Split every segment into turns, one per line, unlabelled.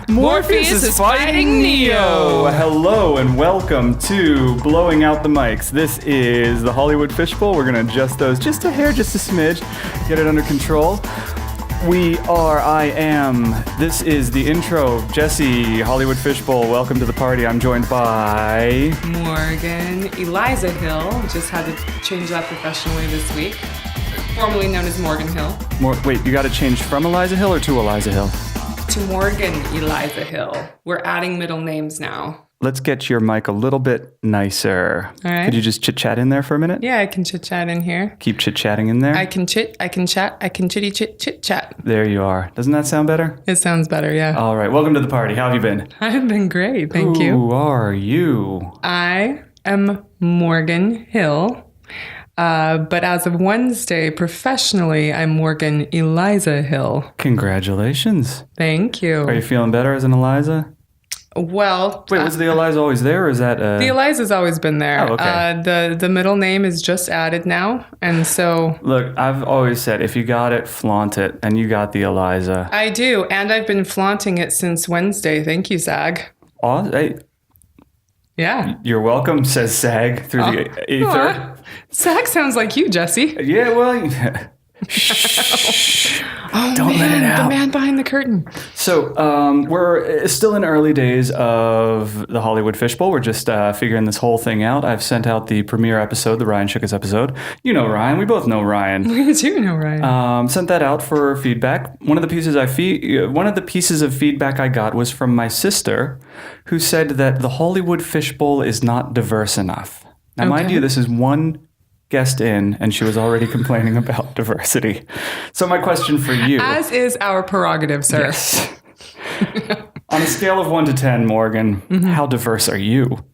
Morpheus is fighting Neo!
Hello and welcome to Blowing Out the Mics. This is the Hollywood Fishbowl. We're going to adjust those just a hair, just a smidge, get it under control. This is the intro. Jesse, Hollywood Fishbowl, welcome to the party. I'm joined by...
Morgan Eliza Hill. Just had to change that professionally this week. Formerly known as Morgan Hill.
Wait, you got to change from Eliza Hill or to Eliza Hill?
To Morgan Eliza Hill. We're adding middle names now.
Let's get your mic a little bit nicer.
All right.
Could you just chit-chat in there for a minute?
Yeah, I can chit-chat in here.
Keep chit-chatting in there?
I can chat, I can chitty-chit-chit-chat.
There you are. Doesn't that sound better?
It sounds better, yeah.
All right. Welcome to the party. How have you been?
I've been great, thank you.
Who are you?
I am Morgan Hill. But as of Wednesday, professionally, I'm Morgan Eliza Hill.
Congratulations.
Thank you.
Are you feeling better as an Eliza?
Well...
Wait, was the Eliza always there, or is that...
The Eliza's always been there.
Oh, okay.
The middle name is just added now, and so...
Look, I've always said, if you got it, flaunt it, and you got the Eliza.
I do, and I've been flaunting it since Wednesday. Thank you, Zag.
Hey,
yeah.
you're welcome, says Sag through the ether.
Zag sounds like you, Jesse.
Yeah, well... Shh.
Oh,
Don't let it out.
The man behind the curtain.
So we're still in early days of the Hollywood Fishbowl. We're just figuring this whole thing out. I've sent out the premiere episode, the Ryan Shook Us episode. You know Ryan. We both know Ryan.
We do know Ryan.
Sent that out for feedback. One of the pieces of feedback I got was from my sister, who said that the Hollywood Fishbowl is not diverse enough. Now, mind you, this is one guest in, and she was already complaining about diversity. So my question for you...
As is our prerogative, sir.
Yes. On a scale of 1 to 10, Morgan, how diverse are you?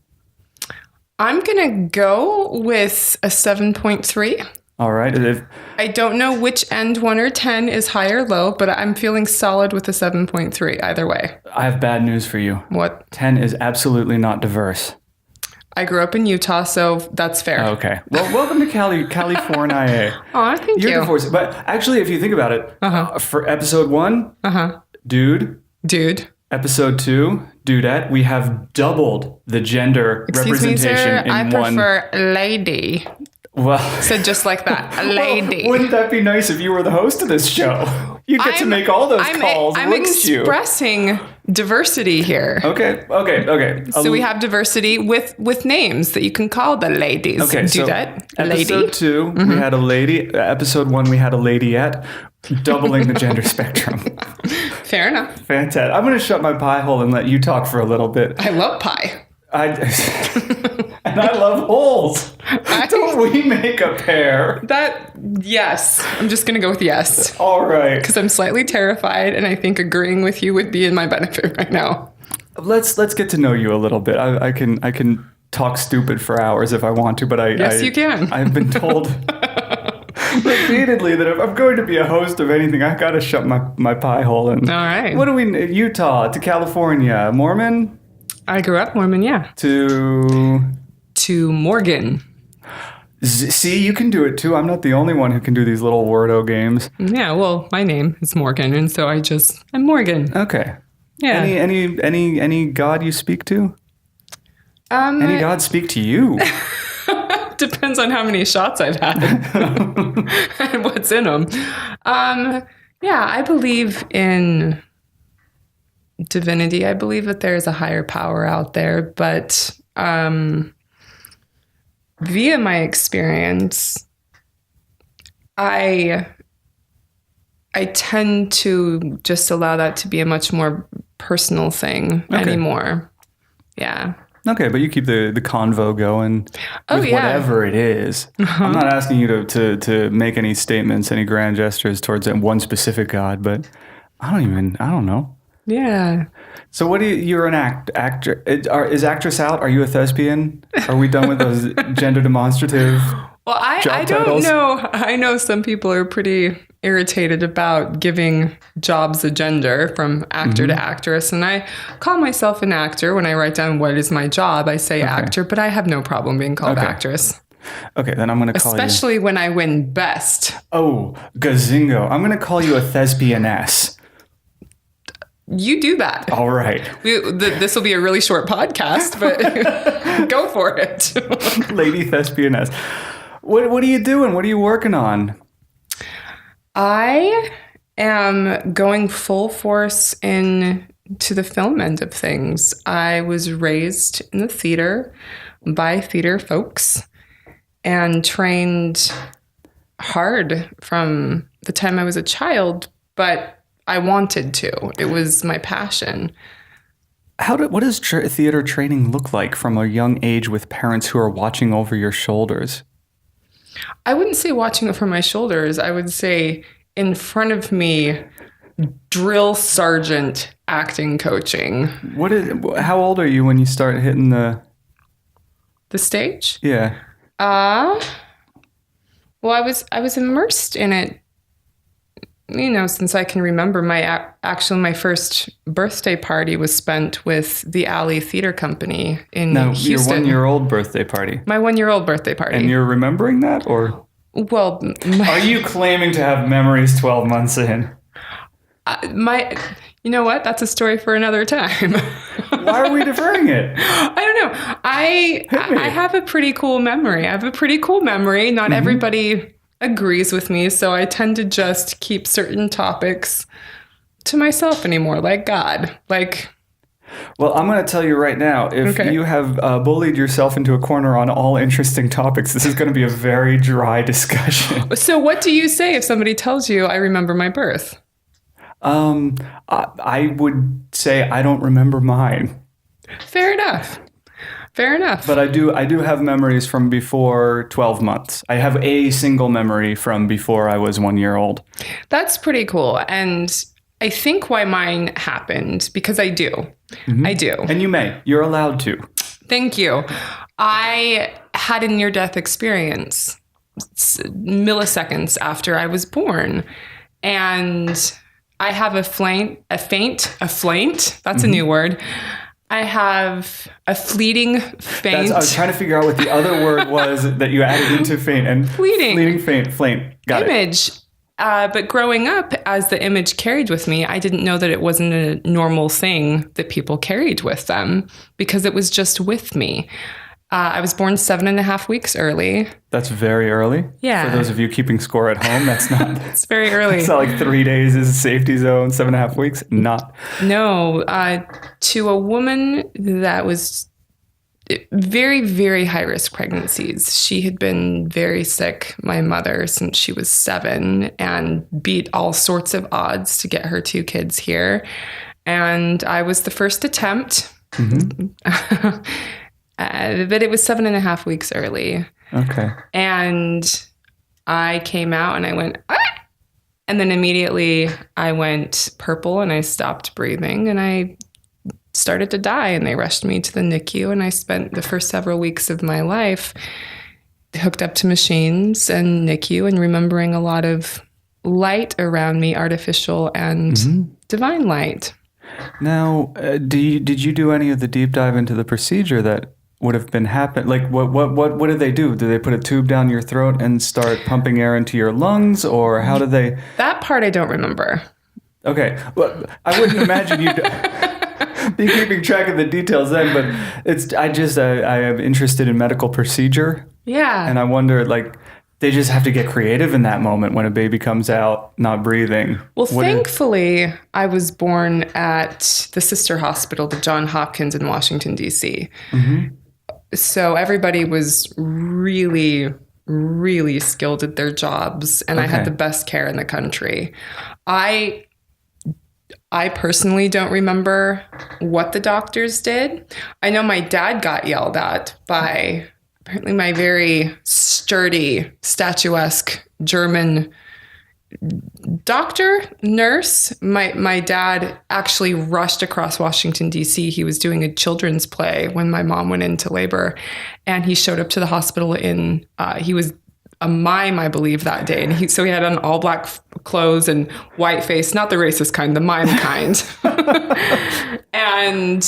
I'm going to go with a 7.3.
All right.
I don't know which end 1 or 10 is high or low, but I'm feeling solid with a 7.3 either way.
I have bad news for you.
What?
10 is absolutely not diverse.
I grew up in Utah, so that's fair.
Okay. Well, welcome to California.
Aw, thank you.
You're divorced. But actually, if you think about it, for episode 1, dude. Episode 2, dudette, we have doubled the gender representation
me, sir,
in
I
one.
prefer lady.
Well,
said just like that, a lady.
Well, wouldn't that be nice if you were the host of this show? You'd get to make all those calls,
I'm
wouldn't you?
expressing diversity here.
Okay.
So we have diversity with names that you can call the ladies.
Okay,
Do
so
that.
Episode 2, we had a lady. Episode 1, we had a ladiette. Doubling the gender spectrum.
Fair enough.
Fantastic. I'm going to shut my pie hole and let you talk for a little bit.
I love pie.
And I love holes. Don't we make a pair?
Yes. I'm just going to go with yes.
All right.
Because I'm slightly terrified, and I think agreeing with you would be in my benefit right now.
Let's get to know you a little bit. I can talk stupid for hours if I want to, but
you can.
I've been told repeatedly that if I'm going to be a host of anything, I've got to shut my pie hole. And
all right.
What do we? Utah to California, Mormon.
I grew up Mormon, yeah.
To
Morgan.
See, you can do it too. I'm not the only one who can do these little wordo games.
Yeah, well, my name is Morgan, and so I'm Morgan.
Okay.
Yeah.
Any God you speak to? Any God speak to you?
Depends on how many shots I've had and what's in them. Yeah, I believe in divinity. I believe that there is a higher power out there, but via my experience, I tend to just allow that to be a much more personal thing anymore. Yeah.
Okay, but you keep the convo going with whatever it is. I'm not asking you to make any statements, any grand gestures towards one specific God, but I don't know.
Yeah.
So what you're an actor. Is actress out? Are you a thespian? Are we done with those gender demonstrative
Well, I don't know. I know some people are pretty irritated about giving jobs a gender from actor to actress. And I call myself an actor. When I write down what is my job, I say actor, but I have no problem being called actress.
Okay, then I'm going to call
Especially when I win best.
Oh, gazingo. I'm going to call you a thespianess.
You do that.
All right.
This will be a really short podcast, but go for it.
Lady thespianess. What are you doing? What are you working on?
I am going full force into the film end of things. I was raised in the theater by theater folks and trained hard from the time I was a child, but I wanted to. It was my passion.
What does theater training look like from a young age with parents who are watching over your shoulders?
I wouldn't say watching it from my shoulders. I would say in front of me, drill sergeant acting coaching.
How old are you when you start hitting the
stage?
Yeah.
Well, I was immersed in it, since I can remember. My first birthday party was spent with the Alley Theater Company in Houston.
Your 1-year-old birthday party.
My 1-year-old birthday party.
And you're remembering that, or?
Well,
are you claiming to have memories 12 months in?
You know what? That's a story for another time.
Why are we deferring it?
I don't know. I have a pretty cool memory. Not everybody agrees with me, so I tend to just keep certain topics to myself anymore, like God.
Well, I'm going to tell you right now, if you have bullied yourself into a corner on all interesting topics, this is going to be a very dry discussion.
So what do you say if somebody tells you, I remember my birth?
I would say I don't remember mine.
Fair enough.
But I do have memories from before 12 months. I have a single memory from before I was 1 year old.
That's pretty cool. And I think why mine happened, because I do. Mm-hmm. I do.
And you may. You're allowed to.
Thank you. I had a near-death experience milliseconds after I was born. And I have a faint, that's mm-hmm. a new word. I have a fleeting faint.
I was trying to figure out what the other word was that you added into faint. And fleeting faint. Got
image. But growing up, as the image carried with me, I didn't know that it wasn't a normal thing that people carried with them because it was just with me. I was born 7.5 weeks early.
That's very early.
Yeah.
For those of you keeping score at home, that's not.
It's very early.
It's not like 3 days is a safety zone, 7.5 weeks. Not.
No. To a woman that was very, very high risk pregnancies. She had been very sick, my mother, since she was 7 and beat all sorts of odds to get her 2 kids here. And I was the first attempt. Mm-hmm. But it was 7.5 weeks early.
Okay.
And I came out and I went, ah! And then immediately I went purple and I stopped breathing and I started to die, and they rushed me to the NICU, and I spent the first several weeks of my life hooked up to machines and NICU and remembering a lot of light around me, artificial and mm-hmm. divine light.
Now, did you do any of the deep dive into the procedure that would have been happening? Like, what did they do? Did they put a tube down your throat and start pumping air into your lungs, or how did they? That
part I don't remember.
Okay, well, I wouldn't imagine you'd be keeping track of the details then, but I am interested in medical procedure.
Yeah,
and I wonder, they just have to get creative in that moment when a baby comes out not breathing.
Well, thankfully, I was born at the sister hospital to Johns Hopkins in Washington, D.C. Mm-hmm. So everybody was really, really skilled at their jobs, and I had the best care in the country. I personally don't remember what the doctors did. I know my dad got yelled at by apparently my very sturdy, statuesque German nurse. My dad actually rushed across Washington, D.C. He was doing a children's play when my mom went into labor, and he showed up to the hospital he was a mime, I believe, that day. And so he had on all black clothes and white face, not the racist kind, the mime kind. And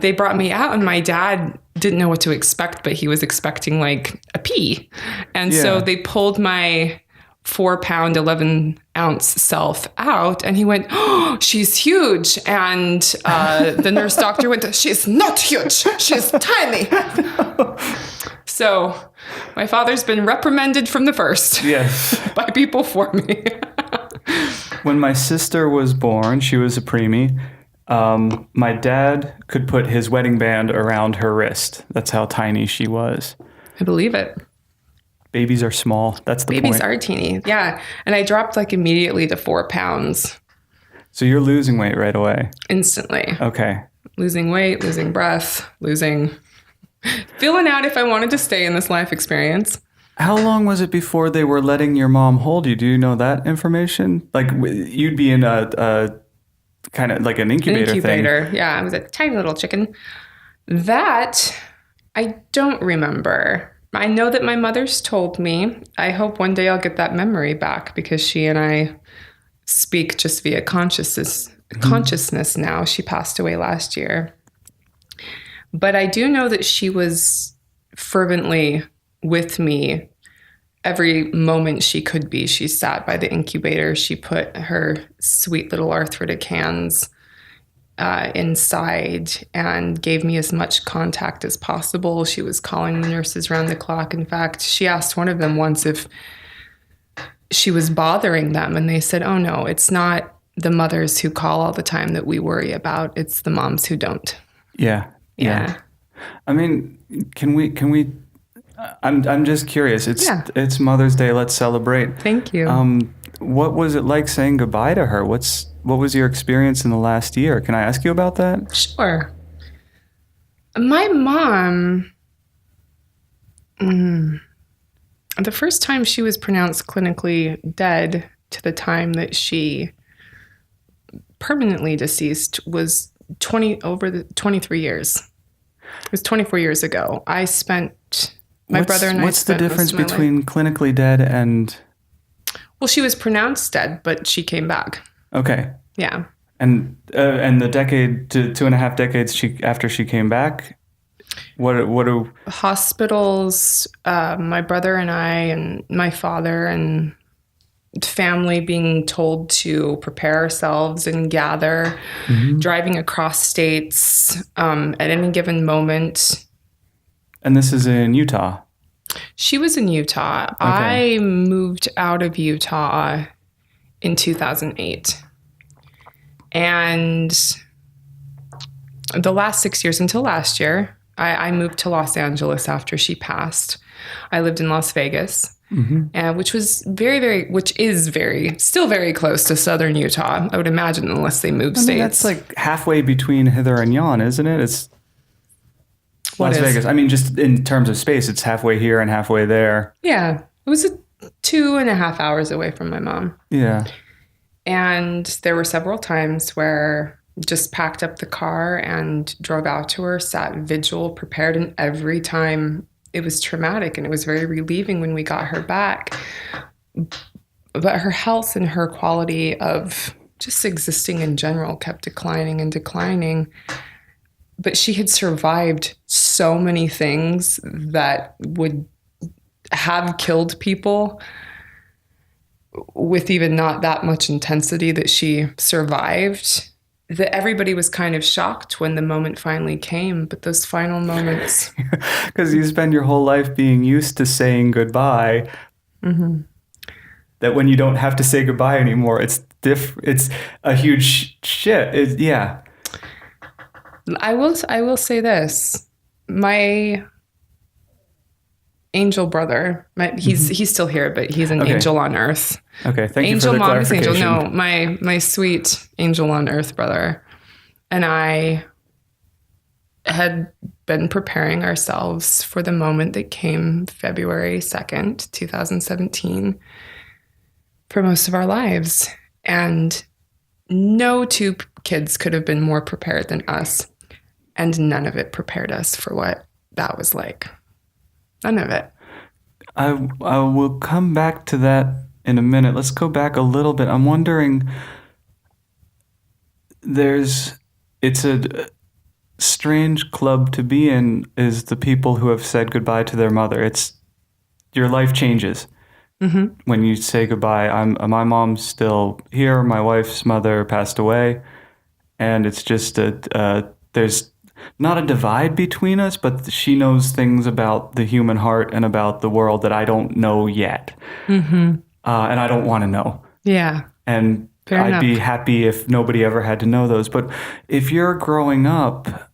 they brought me out, and my dad didn't know what to expect, but he was expecting like a pea. And so they pulled my 4-pound, 11-ounce self out, and he went, "Oh, she's huge." And the nurse doctor went, "She's not huge. She's tiny." So my father's been reprimanded from the first by people for me.
When my sister was born, she was a preemie. My dad could put his wedding band around her wrist. That's how tiny she was.
I believe it.
Babies are small. That's the point.
Babies are teeny. Yeah. And I dropped like immediately to 4 pounds.
So you're losing weight right away?
Instantly.
Okay.
Losing weight, losing breath, feeling out if I wanted to stay in this life experience.
How long was it before they were letting your mom hold you? Do you know that information? Like you'd be in a kind of like an incubator thing.
Yeah. I was a tiny little chicken. That I don't remember. I know that my mother's told me. I hope one day I'll get that memory back because she and I speak just via consciousness now. She passed away last year. But I do know that she was fervently with me every moment she could be. She sat by the incubator. She put her sweet little arthritic hands inside and gave me as much contact as possible. She was calling the nurses around the clock. In fact, she asked one of them once if she was bothering them, and they said, "Oh no, it's not the mothers who call all the time that we worry about. It's the moms who don't."
Yeah. I mean, can we I'm just curious. It's Mother's Day. Let's celebrate.
Thank you.
What was it like saying goodbye to her? What was your experience in the last year? Can I ask you about that?
Sure. My mom, the first time she was pronounced clinically dead to the time that she permanently deceased was 23 years. It was 24 years ago. My brother and I
What's the difference between clinically dead and...
Well, she was pronounced dead, but she came back.
Okay.
Yeah.
And the decade to 2.5 decades after she came back, what do...
Hospitals, my brother and I and my father and family being told to prepare ourselves and gather, driving across states at any given moment.
And this is in Utah?
She was in Utah. Okay. I moved out of Utah in 2008. And the last 6 years until last year, I moved to Los Angeles after she passed. I lived in Las Vegas, which is still very close to southern Utah, I would imagine, unless they move states.
That's like halfway between hither and yon, isn't it? It's Las Vegas. I mean, just in terms of space, it's halfway here and halfway there.
Yeah. It was 2.5 hours away from my mom.
Yeah.
And there were several times where just packed up the car and drove out to her, sat vigil, prepared, and every time it was traumatic and it was very relieving when we got her back. But her health and her quality of just existing in general kept declining and declining. But she had survived so many things that would have killed people with even not that much intensity that she survived, that everybody was kind of shocked when the moment finally came. But those final moments...
Because you spend your whole life being used to saying goodbye, that when you don't have to say goodbye anymore, it's a huge shit. Yeah.
I will say this. My angel brother, he's still here, but he's an angel on earth.
Okay, thank you for the clarification.
Angel, no, my sweet angel on earth brother and I had been preparing ourselves for the moment that came February 2nd, 2017, for most of our lives. And no two kids could have been more prepared than us. And none of it prepared us for what that was like. None of it.
I will come back to that in a minute. Let's go back a little bit. I'm wondering, strange club to be in is the people who have said goodbye to their mother. It's your life changes when you say goodbye. My mom's still here. My wife's mother passed away, and it's just there's not a divide between us, but she knows things about the human heart and about the world that I don't know yet, and I don't want to know.
Yeah,
and
fair enough.
I'd be happy if nobody ever had to know those. But if you're growing up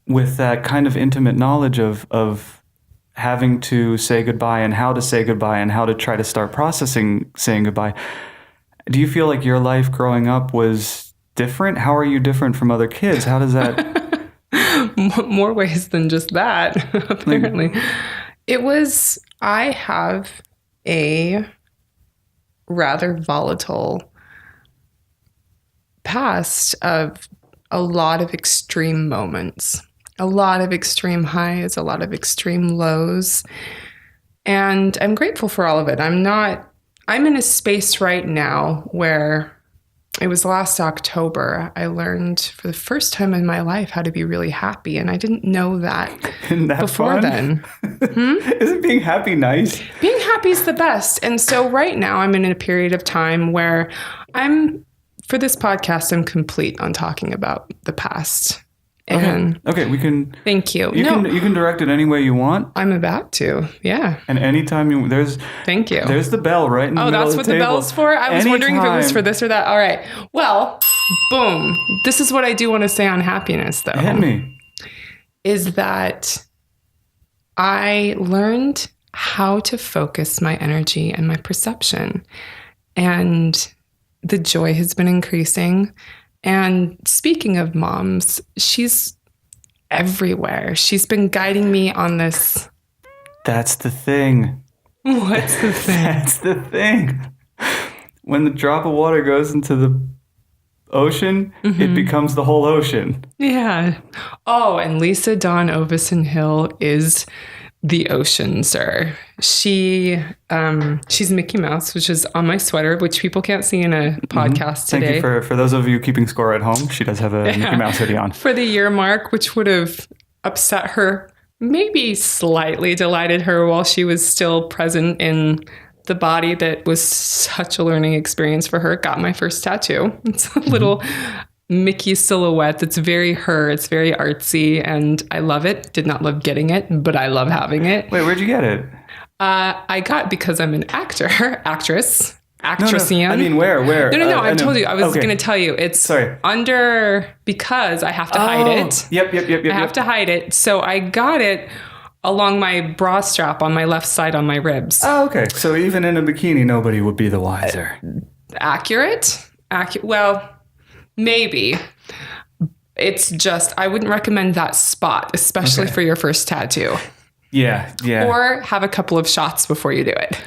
with that kind of intimate knowledge of having to say goodbye and how to say goodbye and how to try to start processing saying goodbye, do you feel like your life growing up was different? How are you different from other kids? How does that...
More ways than just that, apparently. I have a rather volatile past of a lot of extreme moments. A lot of extreme highs, a lot of extreme lows. And I'm grateful for all of it. I'm in a space right now where it was last October, I learned for the first time in my life how to be really happy. And I didn't know that, before then.
Isn't being happy nice?
Being happy is the best. And so right now I'm in a period of time where for this podcast, I'm complete on talking about the past.
Okay, we can...
Thank you.
You can direct it any way you want.
I'm about to, yeah.
And anytime
Thank you.
There's the bell right in the middle of the table. Oh, that's what the bell's
for? I was wondering if it was for this or that. All right. Well, boom. This is what I do want to say on happiness, though.
Hit me.
Is that I learned how to focus my energy and my perception. And the joy has been increasing. And speaking of moms, she's everywhere. She's been guiding me on this.
That's the thing.
What's the thing?
That's the thing. When the drop of water goes into the ocean, it becomes the whole ocean.
Yeah. Oh, and Lisa Dawn Ovison Hill is the ocean, sir. She's Mickey Mouse, which is on my sweater, which people can't see in a podcast today.
Thank you for those of you keeping score at home. She does have a Mickey Mouse hoodie on.
For the year mark, which would have upset her, maybe slightly delighted her while she was still present in the body that was such a learning experience for her. Got my first tattoo. It's a little Mickey silhouette that's very her. It's very artsy, and I love it. Did not love getting it, but I love having it.
Wait, where'd you get it?
I got because I'm an actress.
No, I mean, where?
No. I told you. I was going to tell you. It's under, because I have to hide it.
Yep.
I have to hide it. So I got it along my bra strap on my left side on my ribs.
Oh, okay. So even in a bikini, nobody would be the wiser.
Accurate? Well, maybe. It's just, I wouldn't recommend that spot, especially for your first tattoo.
Yeah.
Or have a couple of shots before you do it.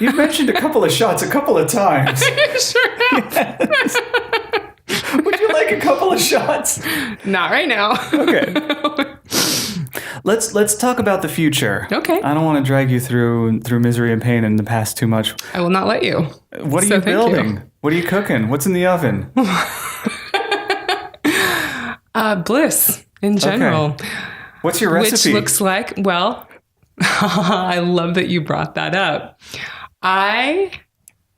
You've mentioned a couple of shots a couple of times.
Sure have.
Yes. Would you like a couple of shots?
Not right now.
Okay. Let's talk about the future.
Okay.
I don't want to drag you through misery and pain in the past too much.
I will not let you.
What are you building? What are you cooking? What's in the oven?
Bliss in general.
Okay. What's your recipe?
Which looks like, well, I love that you brought that up. I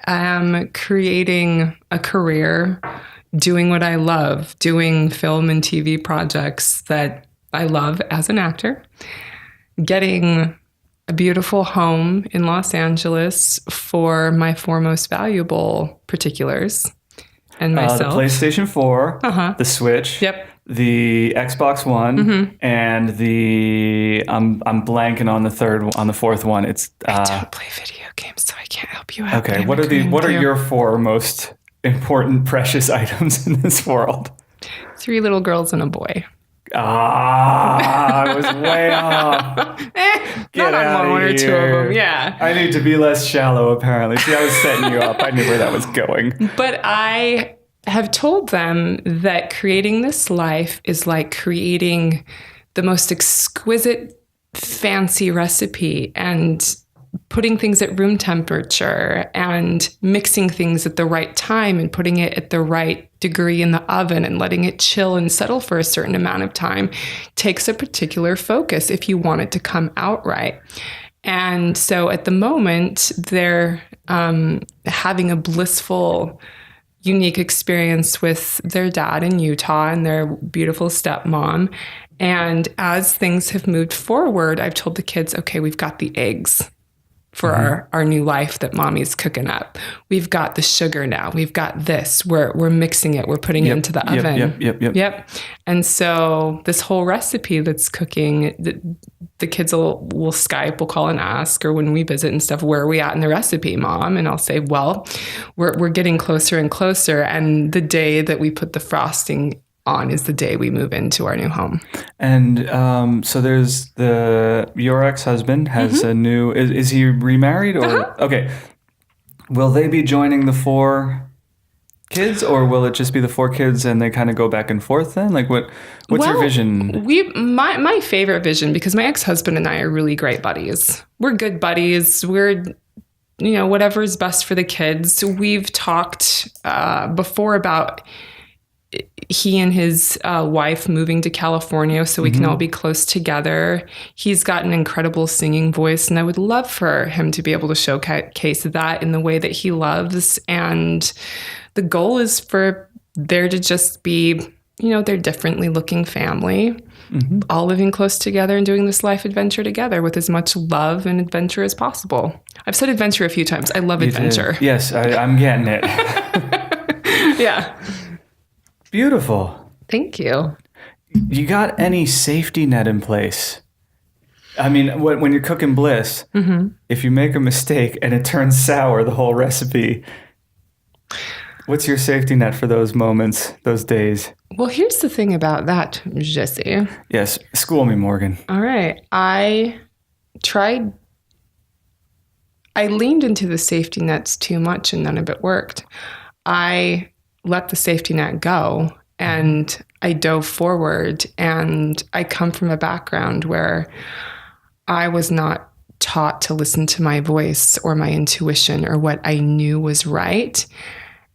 am creating a career doing what I love, doing film and TV projects that I love as an actor, getting a beautiful home in Los Angeles for my four most valuable particulars and myself.
The PlayStation 4, the Switch.
Yep.
The Xbox One and the I'm blanking on the fourth one. It's
I don't play video games, so I can't help you out.
Okay, what are your four most important precious items in this world? 3
little girls and a boy.
I was way off.
Not on one or two of them. Yeah.
I need to be less shallow, apparently. See, I was setting you up. I knew where that was going.
But I have told them that creating this life is like creating the most exquisite, fancy recipe. And putting things at room temperature and mixing things at the right time and putting it at the right degree in the oven and letting it chill and settle for a certain amount of time takes a particular focus if you want it to come out right. And so at the moment, they're having a blissful, unique experience with their dad in Utah and their beautiful stepmom. And as things have moved forward, I've told the kids, okay, we've got the eggs for our new life that mommy's cooking up. We've got the sugar now. We've got this. We're mixing it. We're putting it into the oven. Yep. And so this whole recipe that's cooking, the kids will Skype, will call and ask, or when we visit and stuff, where are we at in the recipe, Mom? And I'll say, well, we're getting closer and closer. And the day that we put the frosting on is the day we move into our new home.
And so there's your ex-husband has a new, is he remarried or? Okay. Will they be joining the 4 kids, or will it just be the 4 kids and they kind of go back and forth then? Like what's your vision?
My favorite vision, because my ex-husband and I are really great buddies. We're good buddies. We're, whatever is best for the kids. We've talked before about he and his wife moving to California so we can all be close together. He's got an incredible singing voice, and I would love for him to be able to showcase that in the way that he loves. And the goal is for there to just be, their differently looking family, all living close together and doing this life adventure together with as much love and adventure as possible. I've said adventure a few times. I love adventure.
Yes, I'm getting it.
Yeah.
Beautiful.
Thank you.
You got any safety net in place? I mean, when you're cooking bliss, if you make a mistake and it turns sour, the whole recipe, what's your safety net for those moments, those days?
Well, here's the thing about that, Jesse.
Yes. School me, Morgan.
All right. I leaned into the safety nets too much and none of it worked. I let the safety net go and I dove forward, and I come from a background where I was not taught to listen to my voice or my intuition or what I knew was right.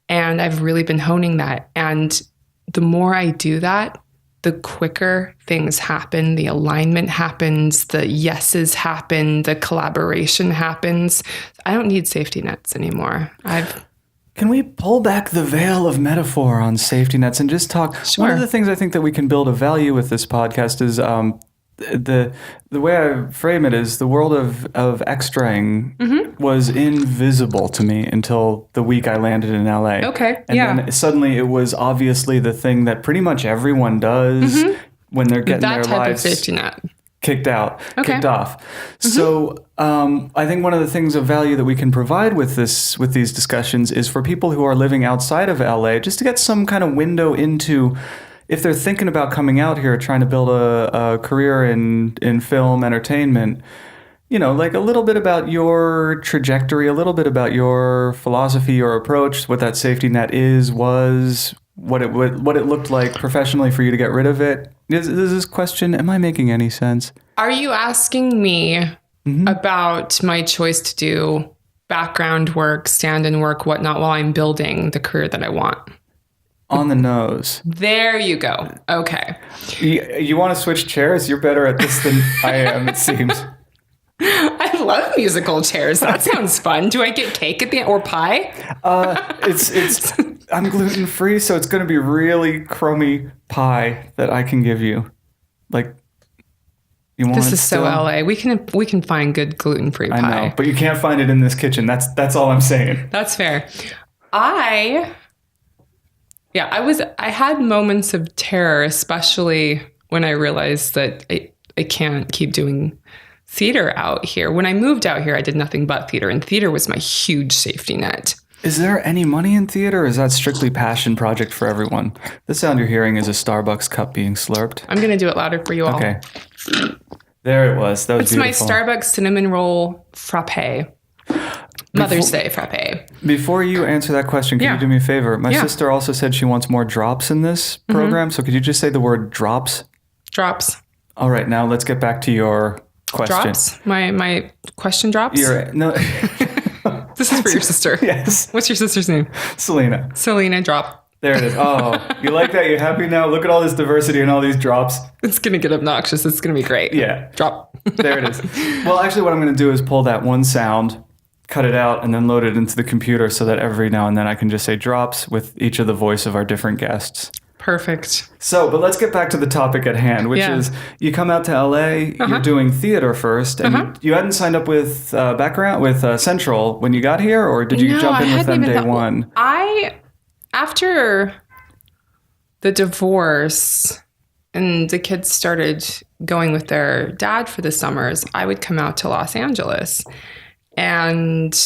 And I've really been honing that. And the more I do that, the quicker things happen, the alignment happens, the yeses happen, the collaboration happens. I don't need safety nets anymore.
Can we pull back the veil of metaphor on safety nets and just talk?
Sure.
One of the things I think that we can build a value with this podcast is the way I frame it is the world of extraing was invisible to me until the week I landed in LA.
Okay.
And then suddenly it was obviously the thing that pretty much everyone does when they're getting their lives.
That type of safety net.
Kicked off. So I think one of the things of value that we can provide with these discussions is for people who are living outside of LA, just to get some kind of window into, if they're thinking about coming out here, trying to build a career in film entertainment, like a little bit about your trajectory, a little bit about your philosophy or approach, what that safety net was, what it looked like professionally for you to get rid of it. Is this question, am I making any sense?
Are you asking me about my choice to do background work, stand-in work, whatnot, while I'm building the career that I want?
On the nose.
There you go. Okay.
You want to switch chairs? You're better at this than I am, it seems.
I love musical chairs. That sounds fun. Do I get cake at the end or pie?
It's I'm gluten free, so it's going to be really crummy pie that I can give you. Like, you want?
This is so LA. We can find good gluten free pie.
I know, but you can't find it in this kitchen. That's all I'm saying.
That's fair. I had moments of terror, especially when I realized that I can't keep doing theater out here. When I moved out here, I did nothing but theater, and theater was my huge safety net.
Is there any money in theater, or is that strictly passion project for everyone? The sound you're hearing is a Starbucks cup being slurped.
I'm going to do it louder for you all.
Okay. There it was. That was beautiful.
It's my Starbucks cinnamon roll frappe. Mother's Day frappe.
Before you answer that question, can you do me a favor? My sister also said she wants more drops in this program. So could you just say the word drops?
Drops.
All right. Now let's get back to your question.
Drops? My question drops?
No.
This is for your sister.
Yes.
What's your sister's name?
Selena.
Selena, drop.
There it is. Oh, you like that? You happy now? Look at all this diversity and all these drops.
It's going to get obnoxious. It's going to be great.
Yeah.
Drop.
There it is. Well, actually, what I'm going to do is pull that one sound, cut it out, and then load it into the computer so that every now and then I can just say drops with each of the voice of our different guests.
Perfect.
So, but let's get back to the topic at hand, which is you come out to LA, you're doing theater first, and you hadn't signed up with Central when you got here, or did you jump in with them day one?
After the divorce and the kids started going with their dad for the summers, I would come out to Los Angeles and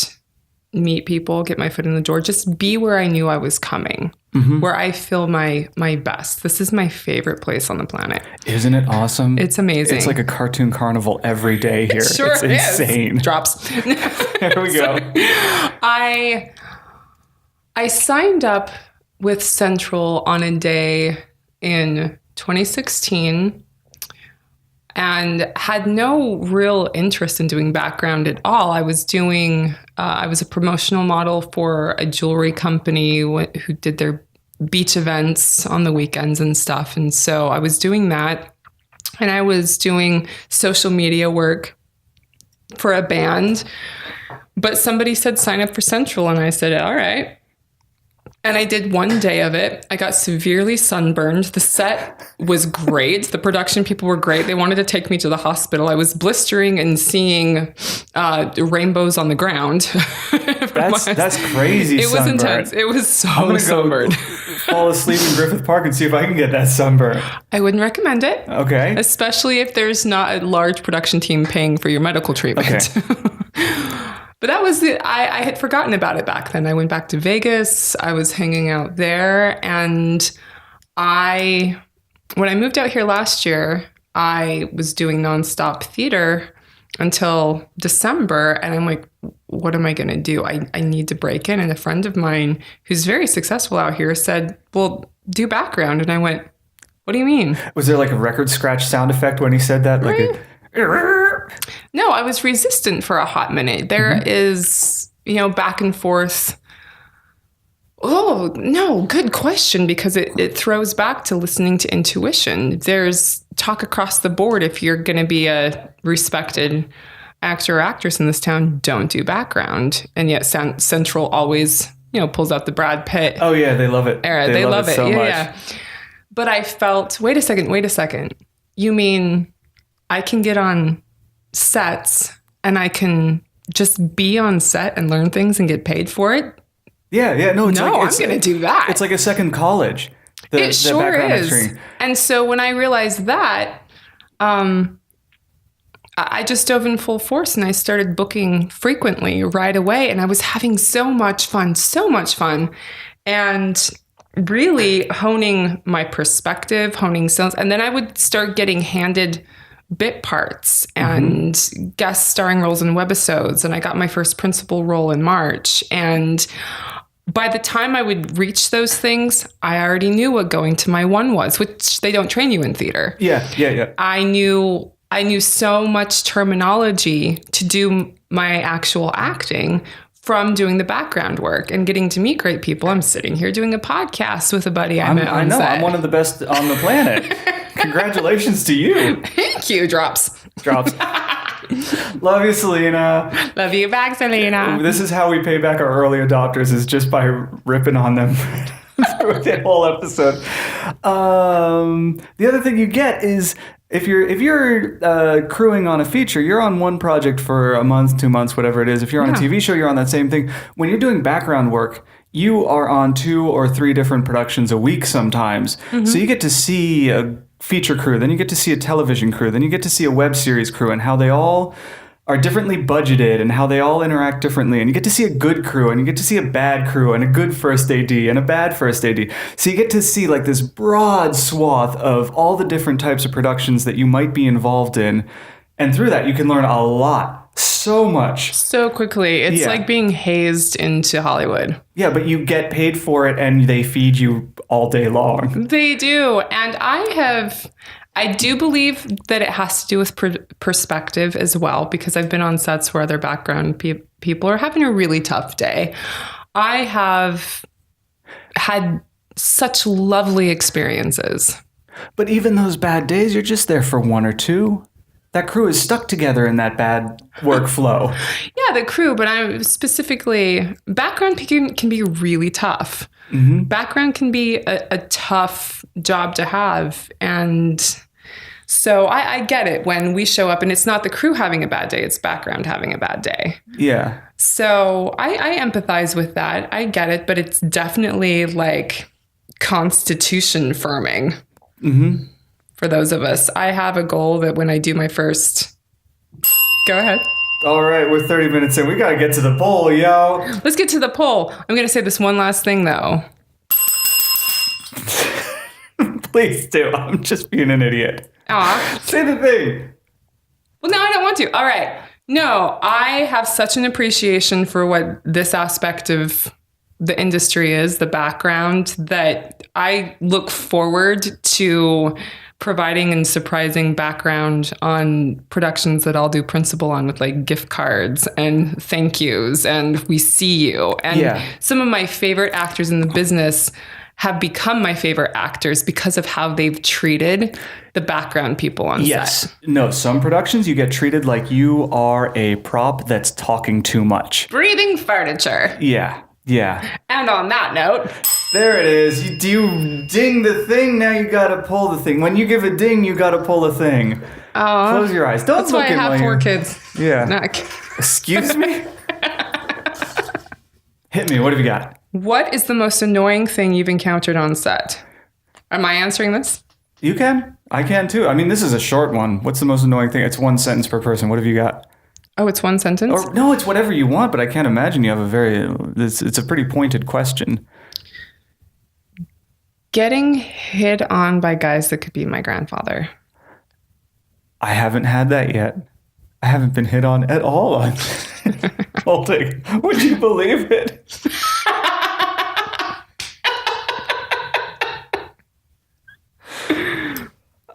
meet people, get my foot in the door, just be where I knew I was coming, where I feel my best. This is my favorite place on the planet.
Isn't it awesome?
It's amazing.
It's like a cartoon carnival every day here.
It sure
it's insane.
Drops.
There we go.
I signed up with Central on a day in 2016 and had no real interest in doing background at all. I was a promotional model for a jewelry company who did their beach events on the weekends and stuff. And so I was doing that, and I was doing social media work for a band. But somebody said, sign up for Central. And I said, all right. And I did one day of it. I got severely sunburned. The set was great. The production people were great. They wanted to take me to the hospital. I was blistering and seeing rainbows on the ground.
That's crazy.
It was intense. It was so sunburned.
Fall asleep in Griffith Park and see if I can get that sunburn.
I wouldn't recommend it.
Okay.
Especially if there's not a large production team paying for your medical treatment.
Okay.
But that was I had forgotten about it back then. I went back to Vegas. I was hanging out there. And when I moved out here last year, I was doing nonstop theater until December. And I'm like, what am I going to do? I need to break in. And a friend of mine who's very successful out here said, well, do background. And I went, what do you mean?
Was there like a record scratch sound effect when he said that? Like
No, I was resistant for a hot minute. There is, back and forth. Oh, no, good question, because it throws back to listening to intuition. There's talk across the board. If you're going to be a respected actor or actress in this town, don't do background. And yet Central always, pulls out the Brad Pitt.
Oh, yeah, they love it.
Era. They love it so much. Yeah. But I felt, wait a second. You mean I can get on sets and I can just be on set and learn things and get paid for it?
Yeah. No,
I'm going to do that.
It's like a second college.
It sure is. Acting. And so when I realized that, I just dove in full force and I started booking frequently right away. And I was having so much fun. And really honing my perspective, honing sales. And then I would start getting handed bit parts and guest starring roles in webisodes. And I got my first principal role in March. And by the time I would reach those things, I already knew what going to my one was, which they don't train you in theater.
Yeah.
I knew so much terminology to do my actual acting from doing the background work and getting to meet great people. I'm sitting here doing a podcast with a buddy I met on set.
I'm one of the best on the planet. Congratulations to you.
Thank you. Drops.
Love you, Selena.
Love you back, Selena.
This is how we pay back our early adopters, is just by ripping on them through the whole episode. The other thing you get is if you're crewing on a feature, you're on one project for a month, 2 months, whatever it is. If you're on a TV show, you're on that same thing. When you're doing background work, you are on 2 or 3 different productions a week sometimes. So you get to see a feature crew, then you get to see a television crew, then you get to see a web series crew, and how they all are differently budgeted and how they all interact differently. And you get to see a good crew, and you get to see a bad crew, and a good first AD and a bad first AD. So you get to see like this broad swath of all the different types of productions that you might be involved in. And through that, you can learn a lot. So much. So quickly. It's like being hazed into Hollywood. Yeah, but you get paid for it and they feed you all day long. They do. And I
I do believe that it has to do with perspective as well, because I've been on sets where other background people are having a really tough day. I have had such lovely experiences.
But even those bad days, you're just there for 1 or 2. That crew is stuck together in that bad workflow.
Yeah, the crew, but I'm specifically, background can be really tough.
Mm-hmm.
Background can be a tough job to have. And so I get it when we show up and it's not the crew having a bad day, it's background having a bad day.
Yeah.
So I empathize with that. I get it, but it's definitely like constitution firming.
Mm-hmm.
For those of us. I have a goal that when I do my first... Go ahead.
All right, we're 30 minutes in. We got to get to the poll, yo.
Let's get to the poll. I'm going to say this one last thing, though.
Please do. I'm just being an idiot.
Aw.
Say the thing.
Well, no, I don't want to. All right. No, I have such an appreciation for what this aspect of the industry is, the background, that I look forward to providing and surprising background on productions that I'll do principal on with like gift cards and thank yous and we see you. And some of my favorite actors in the business have become my favorite actors because of how they've treated the background people on set.
No, some productions you get treated like you are a prop that's talking too much.
Breathing furniture.
Yeah. Yeah.
And on that note...
There it is. You ding the thing, now you gotta pull the thing. When you give a ding, you gotta pull a thing. Close your eyes. Don't look at me.
That's why I have 4 kids.
Yeah. Excuse me? Hit me. What have you got?
What is the most annoying thing you've encountered on set? Am I answering this?
You can. I can too. I mean, this is a short one. What's the most annoying thing? It's 1 sentence per person. What have you got?
Oh, it's 1 sentence?
Or, no, it's whatever you want, but I can't imagine you have it's a pretty pointed question.
Getting hit on by guys that could be my grandfather.
I haven't had that yet. I haven't been hit on at all on Holding. Would you believe it?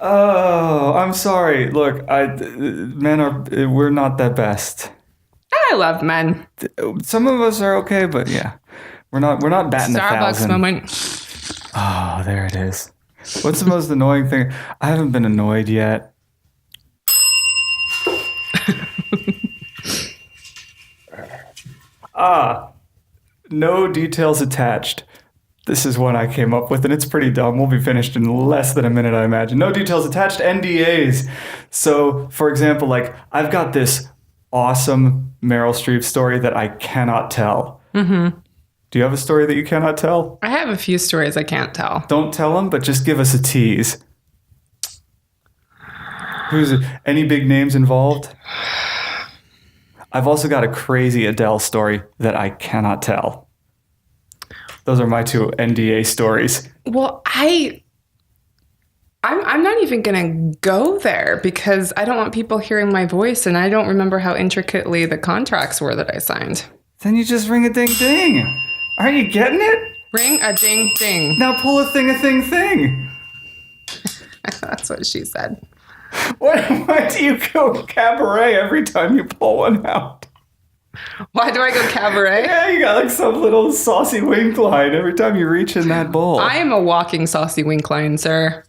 Oh, I'm sorry. Look, we're not the best.
I love men.
Some of us are okay, but yeah, we're not batting
Starbucks
1,000.
moment.
Oh, there it is. What's the most annoying thing? I haven't been annoyed yet. No details attached. This is one I came up with, and it's pretty dumb. We'll be finished in less than a minute, I imagine. No details attached, NDAs. So, for example, like, I've got this awesome Meryl Streep story that I cannot tell. Mm-hmm. Do you have a story that you cannot tell?
I have a few stories I can't tell.
Don't tell them, but just give us a tease. Who's it? Any big names involved? I've also got a crazy Adele story that I cannot tell. Those are my 2 NDA stories.
Well, I'm not even going to go there because I don't want people hearing my voice and I don't remember how intricately the contracts were that I signed.
Then you just ring a ding ding. Aren't you getting it?
Ring a ding ding.
Now pull a thing.
That's what she said.
Why do you go cabaret every time you pull one out?
Why do I go cabaret?
Yeah, you got like some little saucy wink line every time you reach in that bowl.
I am a walking saucy wink line, sir.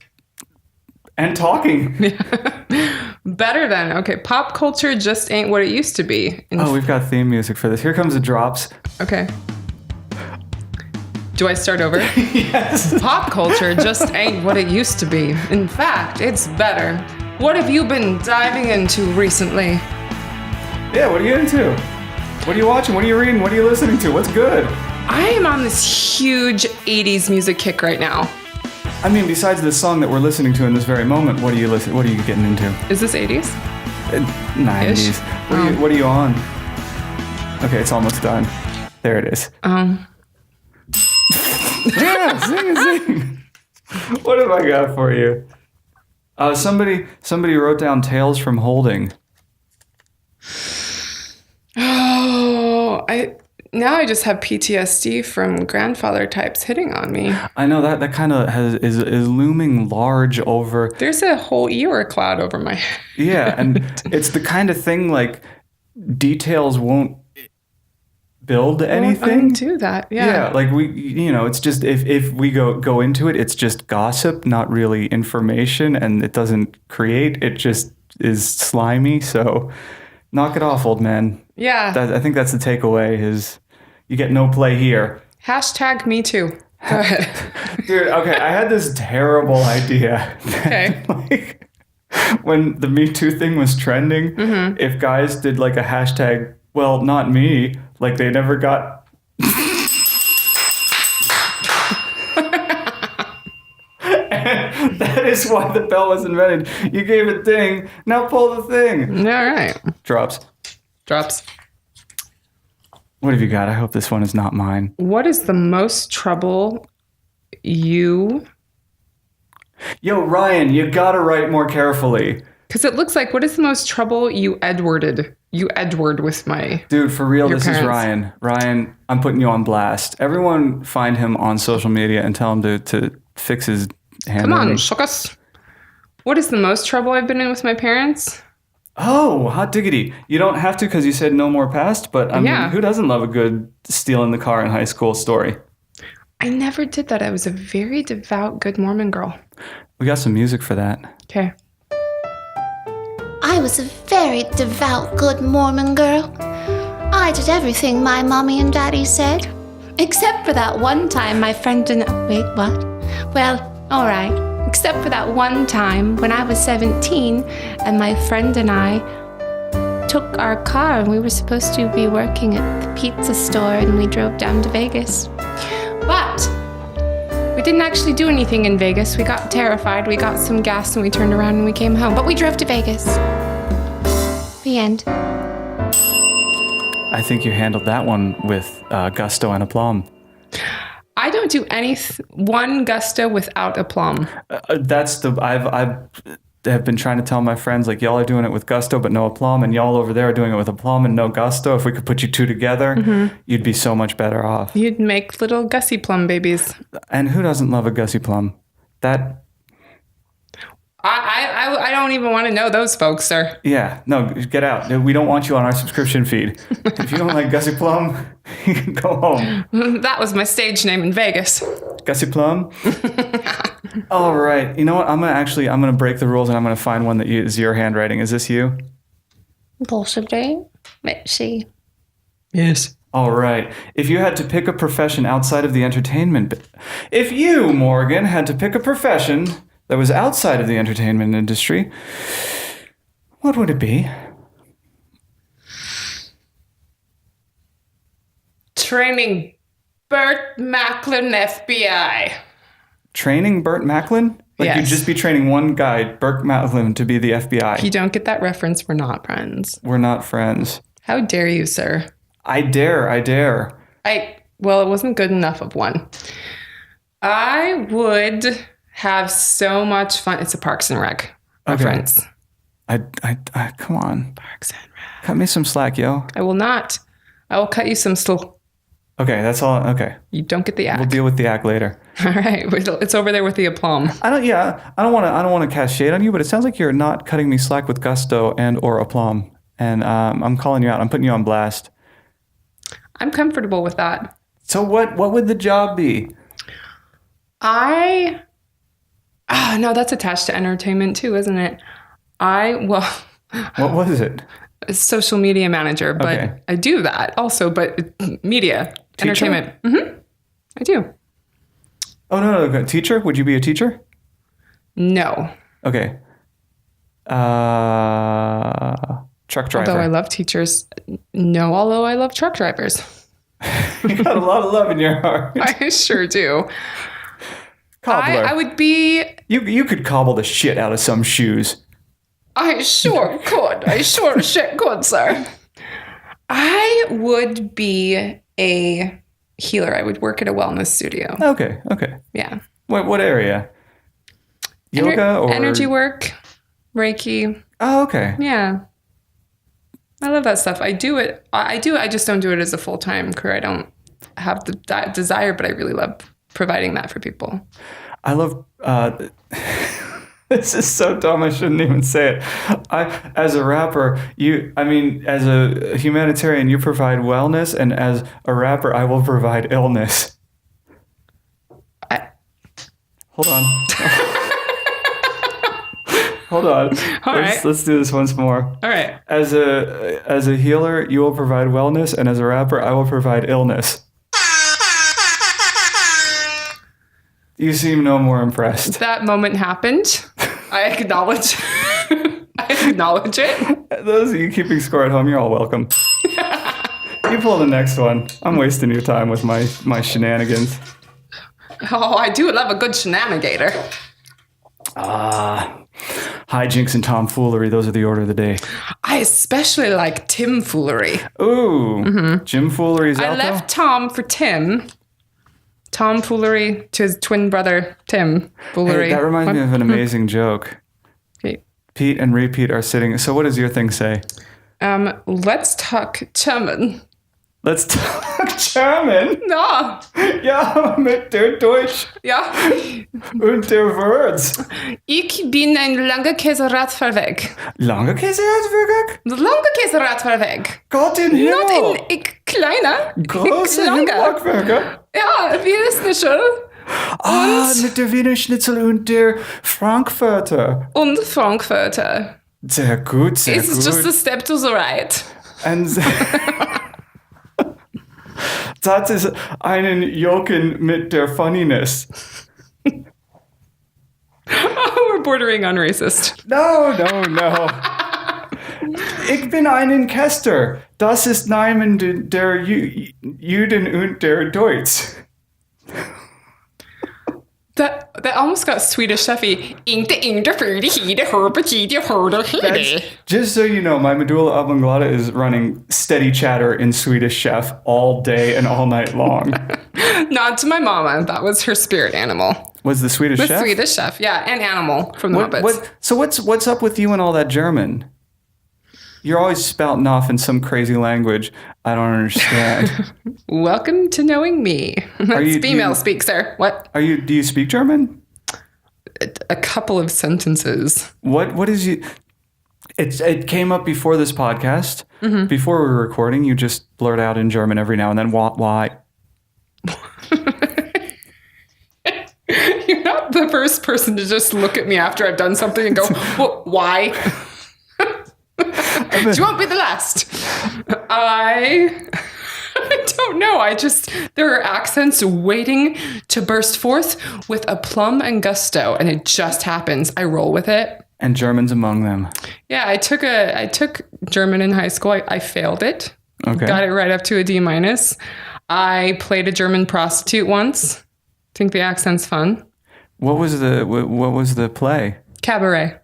And talking.
Better than. Okay, pop culture just ain't what it used to be.
We've got theme music for this. Here comes the drops.
Okay. Do I start over?
Yes.
Pop culture just ain't what it used to be. In fact, it's better. What have you been diving into recently?
Yeah, what are you into? What are you watching? What are you reading? What are you listening to? What's good?
I am on this huge 80s music kick right now.
I mean, besides this song that we're listening to in this very moment, what are you getting into?
Is this 80s?
90s. What are you on? Okay, it's almost done. There it is. Yeah, sing. What have I got for you? Somebody wrote down Tales from Holding.
Oh, now I just have PTSD from grandfather types hitting on me.
I know that kind of is looming large over.
There's a whole Eeyore cloud over my head.
Yeah, and it's the kind of thing like details won't build anything.
Won't undo that. Yeah.
Like it's just if we go into it, it's just gossip, not really information, and it doesn't create. It just is slimy. So knock it off, old man.
Yeah.
I think that's the takeaway is you get no play here.
Hashtag me too. Go ahead.
Dude, okay, I had this terrible idea.
Okay.
Like, when the Me Too thing was trending, if guys did like a hashtag, well, not me, like they never got... And that is why the bell was invented. You gave a ding, now pull the thing.
All right.
Drops. What have you got? I hope this one is not mine.
What is the most trouble you...
Yo, Ryan, you gotta write more carefully.
Because it looks like, what is the most trouble you Edwarded? You Edward with my...
Dude, for real, this
parents.
is Ryan. Ryan, I'm putting you on blast. Everyone find him on social media and tell him to fix his handwriting.
Come on, shuckus. What is the most trouble I've been in with my parents?
Oh, hot diggity. You don't have to because you said no more past, but I mean, who doesn't love a good stealing the car in high school story?
I never did that. I was a very devout, good Mormon girl.
We got some music for that.
Okay.
I was a very devout, good Mormon girl. I did everything my mommy and daddy said. Except for that one time my friend and... Wait, what? Well, all right. Except for that one time when I was 17 and my friend and I took our car and we were supposed to be working at the pizza store and we drove down to Vegas. But we didn't actually do anything in Vegas. We got terrified. We got some gas and we turned around and we came home. But we drove to Vegas. The end.
I think you handled that one with gusto and aplomb.
I don't do one gusto without aplomb.
That's the I have been trying to tell my friends, like, y'all are doing it with gusto but no aplomb, and y'all over there are doing it with aplomb and no gusto. If we could put you two together, you'd be so much better off.
You'd make little Gussie Plum babies.
And who doesn't love a Gussie Plum? That...
I don't even want to know those folks, sir.
Yeah, no, get out. We don't want you on our subscription feed. If you don't like Gussie Plum, you can go home.
That was my stage name in Vegas.
Gussie Plum? All right. You know what? I'm gonna break the rules and I'm gonna find one that is your handwriting. Is this you?
Possibly. Let's see.
Yes.
All right. If you had to pick a profession outside of the entertainment... If you, Morgan, had to pick a profession that was outside of the entertainment industry, what would it be?
Training Burt Macklin, FBI.
Training Burt Macklin? Like
Yes.
you'd just be training one guy, Burt Macklin, to be the FBI.
If you don't get that reference, we're not friends.
We're not friends.
How dare you, sir?
I dare.
Well, it wasn't good enough of one. I would have so much fun. It's a Parks and Rec reference.
I come on.
Parks and Rec.
Cut me some slack, yo.
I will not. I will cut you some still.
Okay, that's all. Okay.
You don't get the act.
We'll deal with the act later.
All right. It's over there with the aplomb.
I don't want to cast shade on you, but it sounds like you're not cutting me slack with gusto and or aplomb. And I'm calling you out. I'm putting you on blast.
I'm comfortable with that.
So what would the job be?
No, that's attached to entertainment too, isn't it?
What was it?
A social media manager, but
Okay.
I do that also, but media,
Teacher?
entertainment. Mm-hmm. I do.
Oh, no. Teacher? Would you be a teacher?
No.
Okay. Truck driver.
Although I love teachers. No, although I love truck drivers.
You got a lot of love in your heart.
I sure do.
Cobbler.
I would be...
You could cobble the shit out of some shoes.
I sure could. I sure shit could, sir. I would be a healer. I would work at a wellness studio.
Okay.
Yeah.
What area? Yoga or
energy work, Reiki.
Oh, okay.
Yeah. I love that stuff. I do it. I just don't do it as a full-time career. I don't have the desire, but I really love providing that for people.
I love... This is so dumb, I shouldn't even say it. As a rapper, as a humanitarian, you provide wellness, and as a rapper, I will provide illness. Hold on. Hold on.
All right.
Let's do this once more.
All right.
As a healer, you will provide wellness, and as a rapper, I will provide illness. You seem no more impressed.
That moment happened. I acknowledge. I acknowledge it.
Those of you keeping score at home, you're all welcome. You pull the next one. I'm wasting your time with my shenanigans.
Oh, I do love a good shenanigator.
Hijinks and tomfoolery, those are the order of the day.
I especially like Timfoolery.
Ooh, Jim Foolery's out
I left Tom for Tim. Tomfoolery to his twin brother, Tim Foolery.
Hey, that reminds me of an amazing joke.
Okay.
Pete and Repeat are sitting. So what does your thing say?
Let's talk German.
Let's talk German.
Ja.
Ja, mit der Deutsch
Ja.
und der Words.
Ich bin ein langer Käseradfahrer weg.
Lange Käseradfahrer?
Lange Käseradfahrer weg.
Gott in Himmel.
Not in kleiner.
Große
Langer.
Himmelburger.
Ja, Wiener Schnitzel.
Mit der Wiener Schnitzel und der Frankfurter.
Und Frankfurter.
Sehr gut, sehr gut.
It's just a step to the right.
Das ist einen Joken mit der Funniness.
Oh, we're bordering on racist.
No. Ich bin einen Käster. Das ist Namen der Juden und der Deutsch.
That almost got Swedish Chefy.
Just so you know, my medulla oblongata is running steady chatter in Swedish Chef all day and all night long.
Nod to my mama. That was her spirit animal.
Was the Swedish
The
Chef?
Swedish Chef, yeah, and animal from the Muppets.
So what's up with you and all that German? You're always spouting off in some crazy language I don't understand.
Welcome to knowing me. That's female speak, sir. What?
Do you speak German?
A couple of sentences.
What is you? It came up before this podcast. Mm-hmm. Before we were recording, you just blurt out in German every now and then. Why?
You're not the first person to just look at me after I've done something and go, well, why? Do you want to be the last? I don't know. There are accents waiting to burst forth with aplomb and gusto, and it just happens. I roll with it.
And German's among them.
Yeah, I took German in high school. I failed it.
Okay.
Got it right up to a D-. I played a German prostitute once. Think the accent's fun.
What was the play?
Cabaret.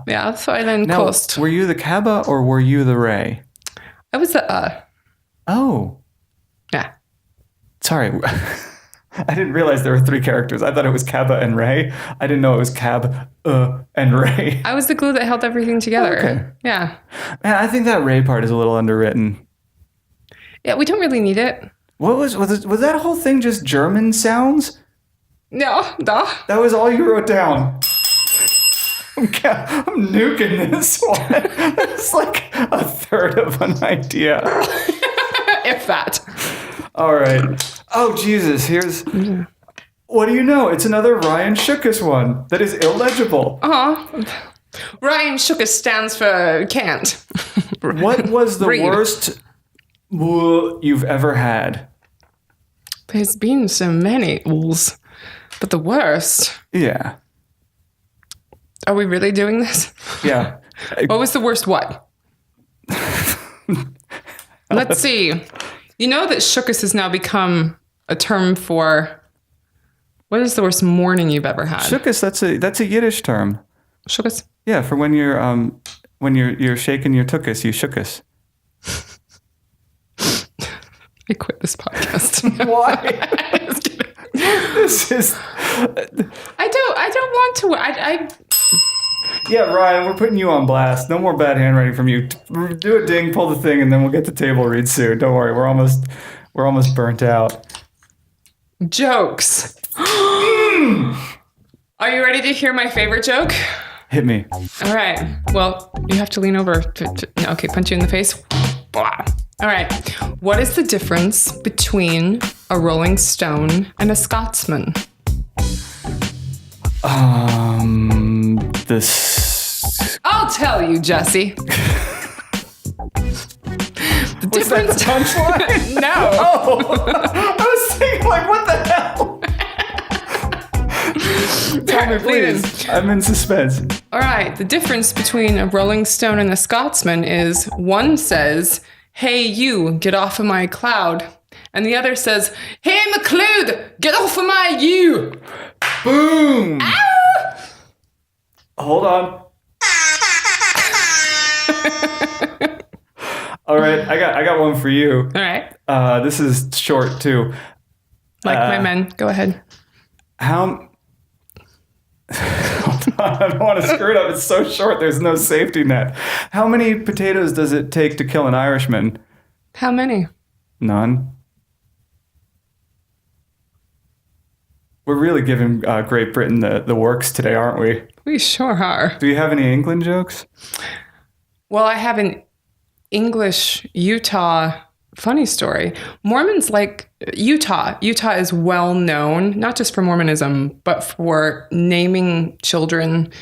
Yeah, Fräulein Kost.
Were you the Kaba or were you the Ray?
I was the
Oh.
Yeah.
Sorry. I didn't realize there were three characters. I thought it was Kaba and Ray. I didn't know it was Cab and Ray.
I was the glue that held everything together.
Okay.
Yeah.
Man, I think that Ray part is a little underwritten.
Yeah, we don't really need it.
What was that whole thing just German sounds?
No.
That was all you wrote down. I'm nuking this one. It's like a third of an idea.
If that.
All right. Oh, Jesus. Here's... What do you know? It's another Ryan Shookus one that is illegible.
Ryan Shookus stands for can't.
What was the worst you've ever had?
There's been so many ools. But the worst...
Yeah.
Are we really doing this?
Yeah.
What was the worst what? Let's see. You know that shookus has now become a term for... What is the worst morning you've ever had?
Shookus, that's a Yiddish term.
Shookus?
Yeah, for when you're shaking your tuchus, you shookus.
I quit this podcast.
Why? This is...
I don't want to.
Yeah, Ryan, we're putting you on blast. No more bad handwriting from you. Do a ding, pull the thing, and then we'll get the table read soon. Don't worry, we're almost burnt out.
Jokes. Are you ready to hear my favorite joke?
Hit me.
All right. Well, you have to lean over. Okay, punch you in the face. Blah. All right. What is the difference between a Rolling Stone and a Scotsman? I'll tell you, Jesse. The difference.
Was that the punchline?
No.
Oh, I was thinking, like, what the hell? Tell me, please. I'm in suspense.
All right. The difference between a Rolling Stone and a Scotsman is one says, "Hey, you, get off of my cloud." And the other says, "Hey, McLeod, get off of my you."
Boom.
Ow!
Hold on. All right, I got one for you.
All right.
This is short too.
Like my men. Go ahead.
Hold on, I don't want to screw it up. It's so short. There's no safety net. How many potatoes does it take to kill an Irishman?
How many?
None. We're really giving Great Britain the works today, aren't we?
We sure are.
Do you have any England jokes?
Well, I have an English Utah funny story. Mormons like Utah. Utah is well known, not just for Mormonism, but for naming children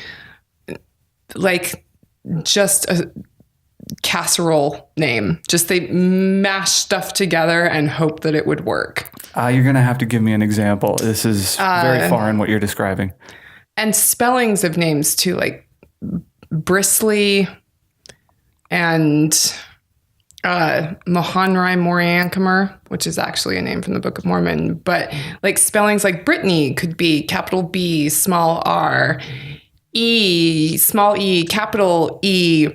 like just a casserole name. Just they mash stuff together and hope that it would work.
You're going to have to give me an example. This is very foreign what you're describing.
And spellings of names too, like Brisley and Mahonri Moriankamer, which is actually a name from the Book of Mormon. But like spellings like Brittany could be capital B, small r, E, small e, capital E,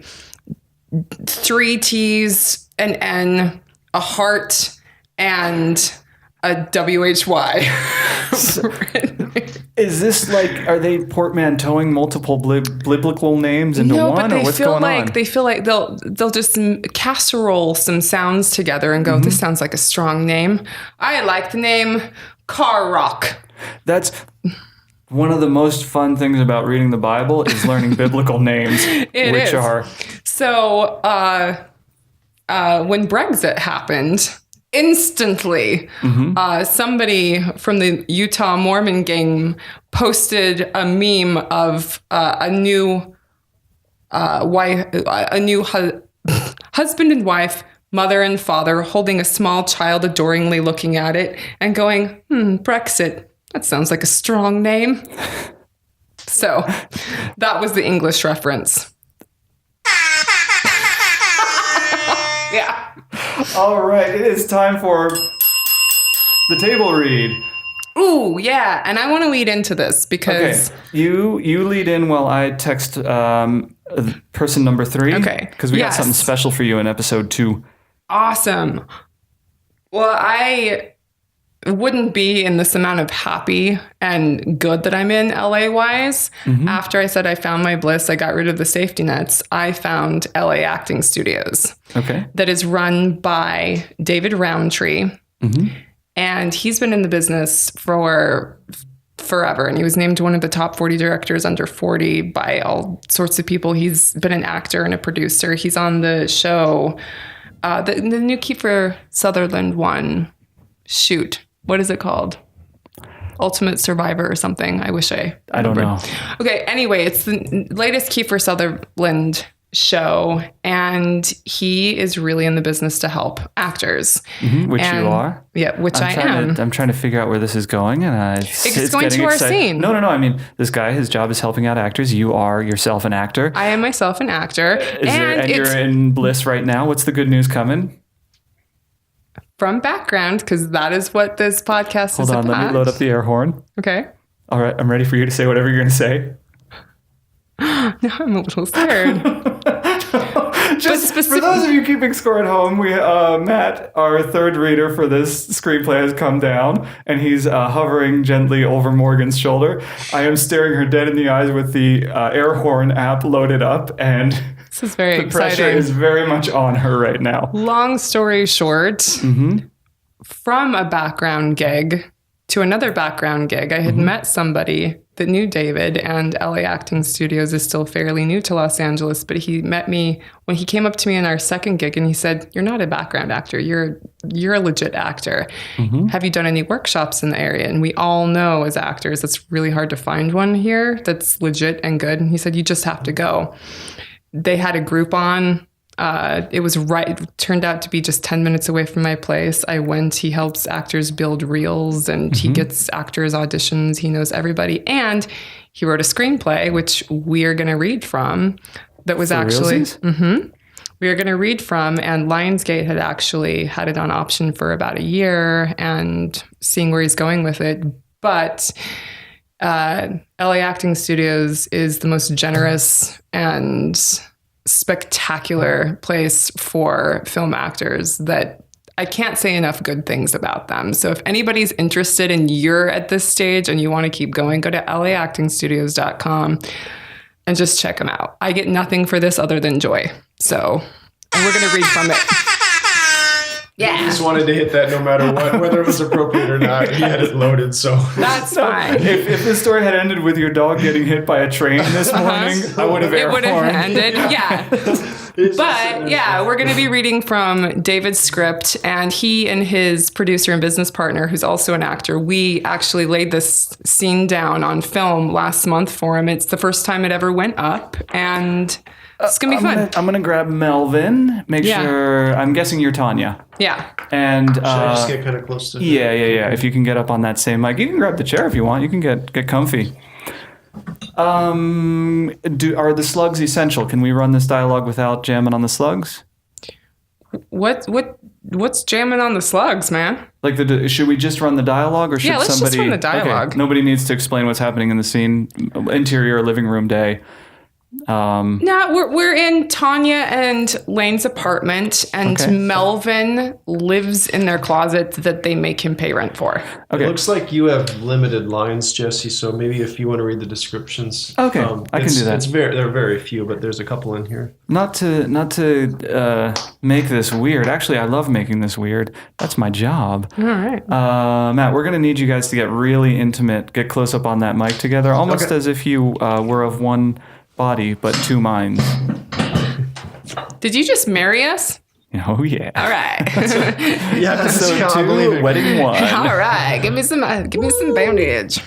3 T's, an N, a heart, and a WHY.
Is this like, are they portmanteauing multiple biblical names into one, or what's going on?
They feel like they'll just casserole some sounds together and go, this sounds like a strong name. I like the name Car Rock.
That's one of the most fun things about reading the Bible is learning biblical names, which are.
So when Brexit happened, instantly, somebody from the Utah Mormon gang posted a meme of a new husband and wife, mother and father, holding a small child adoringly looking at it and going, Brexit, that sounds like a strong name. So that was the English reference. Yeah.
All right, it is time for the table read.
Ooh, yeah, and I want to lead into this because...
Okay, you lead in while I text person number 3.
Okay.
Because we got something special for you in episode 2.
Awesome. Well, I wouldn't be in this amount of happy and good that I'm in LA-wise. After I said I found my bliss, I got rid of the safety nets. I found LA Acting Studios.
Okay.
That is run by David Roundtree. And he's been in the business for forever. And he was named one of the top 40 directors under 40 by all sorts of people. He's been an actor and a producer. He's on the show, the new Kiefer Sutherland one. Shoot. What is it called? Ultimate Survivor or something. I wish I remembered.
don't know.
Okay, anyway, it's the latest Kiefer Sutherland show, and he is really in the business to help actors.
Which you are?
Yeah, which I am.
I'm trying to figure out where this is going, and
it's going to our scene.
No. I mean, this guy, his job is helping out actors. You are yourself an actor.
I am myself an actor.
And you're in bliss right now. What's the good news coming?
From background, because that is what this podcast is about.
Hold on, let me load up the air horn.
Okay.
All right, I'm ready for you to say whatever you're going to say.
Now I'm a little scared.
Just for those of you keeping score at home, we Matt, our third reader for this screenplay, has come down and he's hovering gently over Morgan's shoulder. I am staring her dead in the eyes with the air horn app loaded up, and
This is very
the
exciting.
pressure is very much on her right now.
Long story short, from a background gig to another background gig, I had met somebody that knew David, and LA Acting Studios is still fairly new to Los Angeles, but he met me when he came up to me in our second gig and he said, "You're not a background actor. You're a legit actor. Have you done any workshops in the area?" And we all know as actors, it's really hard to find one here that's legit and good. And he said, "You just have to go." They had a Groupon. It turned out to be just 10 minutes away from my place. I went. He helps actors build reels, and he gets actors auditions. He knows everybody. And he wrote a screenplay, which we are going to read from. That was actually... We are going to read from, and Lionsgate had actually had it on option for about a year and seeing where he's going with it. But LA Acting Studios is the most generous and spectacular place for film actors that I can't say enough good things about them. So if anybody's interested and you're at this stage and you want to keep going, go to laactingstudios.com and just check them out. I get nothing for this other than joy. So we're going to read from it. Yeah.
He just wanted to hit that no matter what, whether it was appropriate or not. He had it loaded, so.
That's fine.
If this story had ended with your dog getting hit by a train this morning, I would have air
It would have
horned.
ended. Yeah. But yeah, we're going to be reading from David's script, and he and his producer and business partner, who's also an actor, we actually laid this scene down on film last month for him. It's the first time it ever went up, and it's going to be fun.
I'm gonna grab Melvin. Make sure. I'm guessing you're Tanya.
Yeah.
And
Should I just get kind of close to
yeah. If you can get up on that same mic, you can grab the chair if you want. You can get comfy. Are the slugs essential? Can we run this dialogue without jamming on the slugs?
What's jamming on the slugs, man?
Like, should we just run the dialogue, or should
let's
somebody?
just run the dialogue.
Okay. Nobody needs to explain what's happening in the scene. Interior living room day.
No, we're in Tanya and Lane's apartment, and Melvin lives in their closet that they make him pay rent for.
Okay.
It looks like you have limited lines, Jesse, so maybe if you want to read the descriptions.
Okay, I can do that.
There are very few, but there's a couple in here.
Not to make this weird. Actually, I love making this weird. That's my job.
All right.
Matt, we're going to need you guys to get really intimate, get close up on that mic together, almost as if you were of one body but two minds.
Did you just marry us?
Oh yeah.
All right.
Yeah,
Episode
I believe
2,
it.
wedding 1.
All right. Give me some bandage.